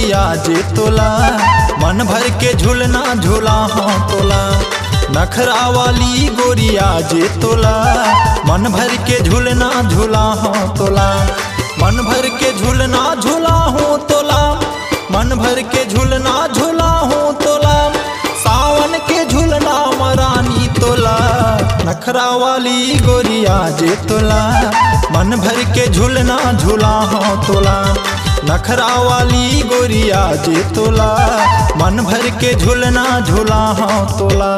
गोरिया जे तोला, मन भर के झूलना झूला हाँ तोला। नखरा वाली गोरिया जे तोला, मन भर के झूलना झूला हाँ तोला। मन भर के झूलना झूला हूँ तोला, मन भर के झूलना झूला हूँ तोला। सावन के झूलना मरानी तोला, नखरा वाली गोरिया जे तोला, मन भर के झूलना झूला हाँ तोला। नखरा वाली गोरिया जे तोला, मन भर के झूलना झूला हाँ तोला।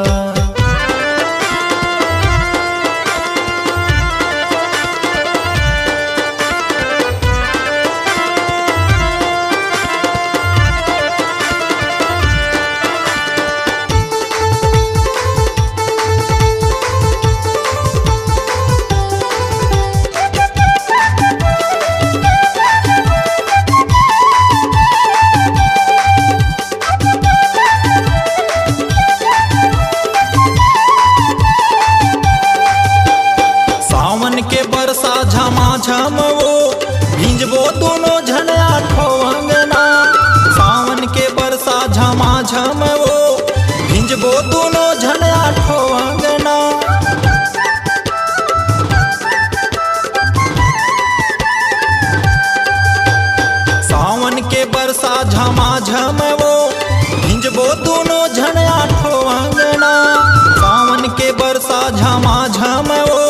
के बरसा झमाझम वो भिंजबो दोनों झन आठो अंगना। सावन के बरसा झमाझम वो भिंजबो दोनों झन आठो अंगना। सावन के बरसा झमाझम वो भिंजबो दोनों झन आठो अंगना। सावन के बरसा झमाझम वो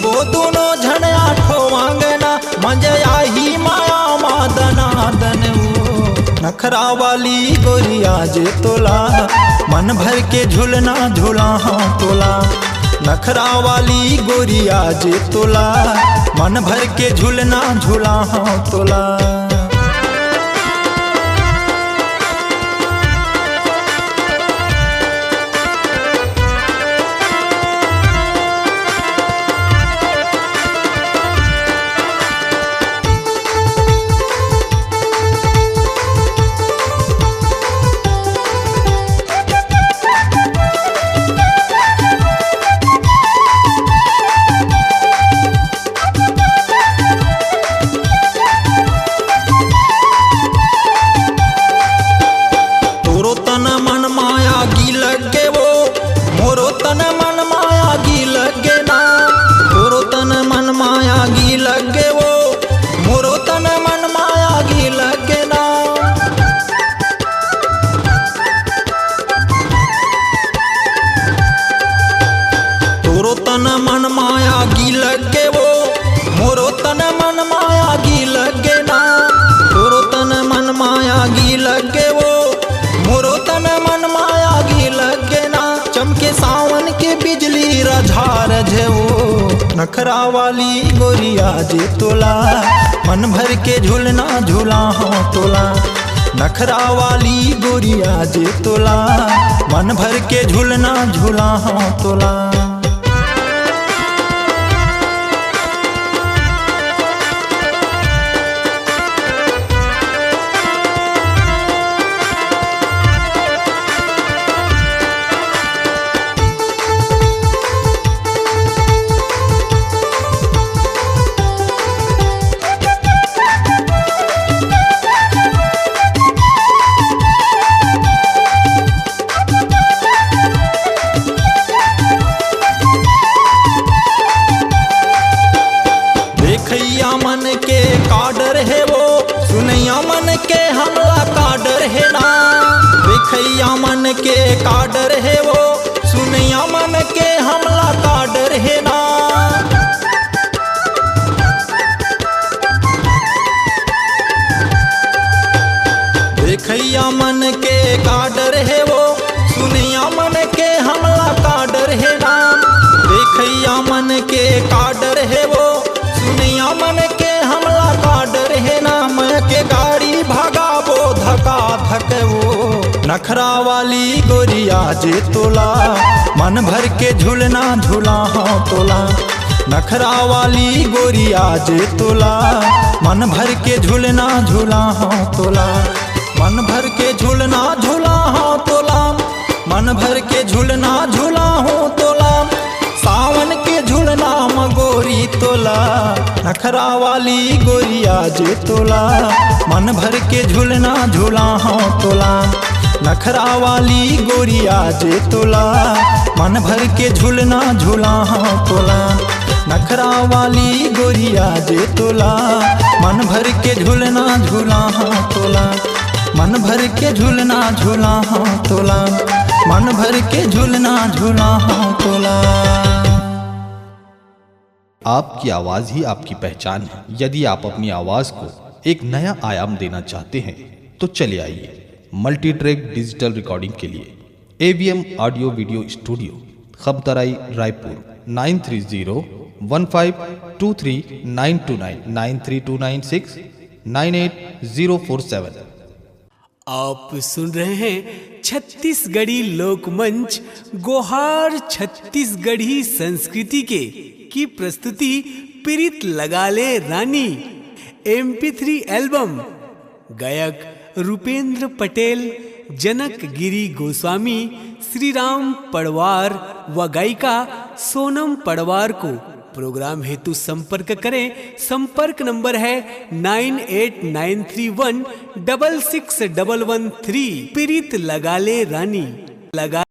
वो दोनों झन आठो आंगना। मजया ही माया मादनादन वो, नखरा वाली गोरिया जे तोला, मन भर के झूलना झूला हाँ तोला। नखरा वाली गोरिया जे तोला, मन भर के झूलना झूला हाँ तोला। तन मन माया गी लगे वो, मोरो तन मन माया गी लगे ना। तोरो तन मन माया गी लगे वो, मोरो तन मन माया गी लगे ना। चमके सावन के बिजली रझार वो, नखरा वाली गोरिया जे तोला, मन भर के झूलना झूला हाँ तोला। नखरा वाली गोरिया जे तोला, मन भर के झूलना झूला हाँ तोला। देखैया मन के काडर है वो, सुनैया मन के हमला काडर है ना। देखैया मन के काडर है वो, सुनैया मन के हमला काडर है ना। देखैया मन के काडर है वो, सुनैया मन के हमला काडर है ना। देखैया मन के काडर है वो, सुनैया मन के हमला काडर है ना। मैं के गाड़ी भगाबो धका धक वो, नखरा वाली गोरिया जे तोला, मन भर के झूलना झूला हाँ तोला। नखरा वाली गोरिया जे तोला, मन भर के झूलना झूला हाँ तोला। मन भर के झूलना झूला हाँ तोला, मन भर के झूलना झूला हूँ तोला। सावन के झूलना मगोरी तोला, नखरा वाली गोरिया जे तोला, मन भर के झूलना झूला हाँ तोला। नखरा वाली गोरिया जे तोला, मन भर के झूलना झूला हाँ तोला। नखरा वाली गोरिया जे तोला, मन भर के झूलना झूला हाँ तोला। मन भर के झूलना झूला हाँ तोला, मन भर के झूलना झूला हाँ तोला। आपकी आवाज ही आपकी पहचान है। यदि आप अपनी आवाज को एक नया आयाम देना चाहते हैं तो चले आइए मल्टी ट्रैक डिजिटल रिकॉर्डिंग के लिए AVM audio video studio, Khamtarai, Raipur 9301523929 93296 98047। आप सुन रहे हैं छत्तीसगढ़ी लोकमंच गोहार छत्तीसगढ़ी संस्कृति की प्रस्तुति पीरित लगाले रानी MP3 एल्बम। गायक रूपेंद्र पटेल, जनक गिरी गोस्वामी, श्री राम पड़वार व गायिका सोनम पड़वार को प्रोग्राम हेतु संपर्क करें। संपर्क नंबर है 9893166113। पीरित लगाले रानी लगा